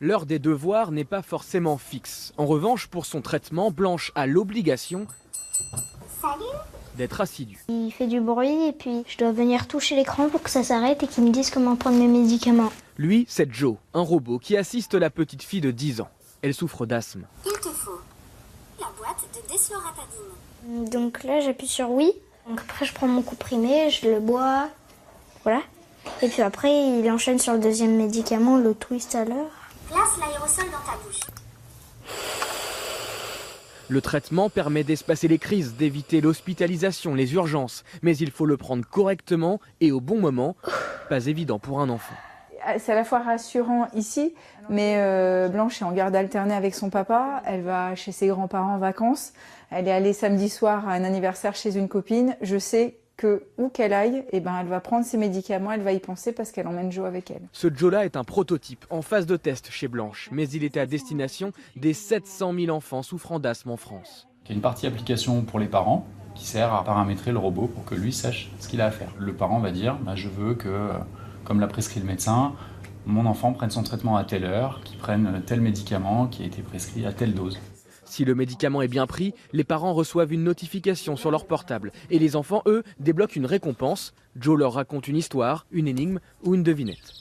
L'heure des devoirs n'est pas forcément fixe. En revanche, pour son traitement, Blanche a l'obligation d'être assidue. Il fait du bruit et puis je dois venir toucher l'écran pour que ça s'arrête et qu'il me dise comment prendre mes médicaments. Lui, c'est Joe, un robot qui assiste la petite fille de 10 ans. Elle souffre d'asthme. Il te faut la boîte de Desloratadine. Donc là, j'appuie sur oui. Donc après, je prends mon comprimé, je le bois. Voilà. Et puis après, il enchaîne sur le deuxième médicament, le twist à l'heure. Place l'aérosol dans ta bouche. Le traitement permet d'espacer les crises, d'éviter l'hospitalisation, les urgences. Mais il faut le prendre correctement et au bon moment. Pas évident pour un enfant. C'est à la fois rassurant ici, mais Blanche est en garde alternée avec son papa. Elle va chez ses grands-parents en vacances. Elle est allée samedi soir à un anniversaire chez une copine. Je sais que où qu'elle aille, elle va prendre ses médicaments, elle va y penser parce qu'elle emmène Joe avec elle. Ce Joe-là est un prototype en phase de test chez Blanche, mais il est à destination des 700 000 enfants souffrant d'asthme en France. Il y a une partie application pour les parents qui sert à paramétrer le robot pour que lui sache ce qu'il a à faire. Le parent va dire je veux que, comme l'a prescrit le médecin, mon enfant prenne son traitement à telle heure, qu'il prenne tel médicament qui a été prescrit à telle dose. Si le médicament est bien pris, les parents reçoivent une notification sur leur portable. Et les enfants, eux, débloquent une récompense. Joe leur raconte une histoire, une énigme ou une devinette.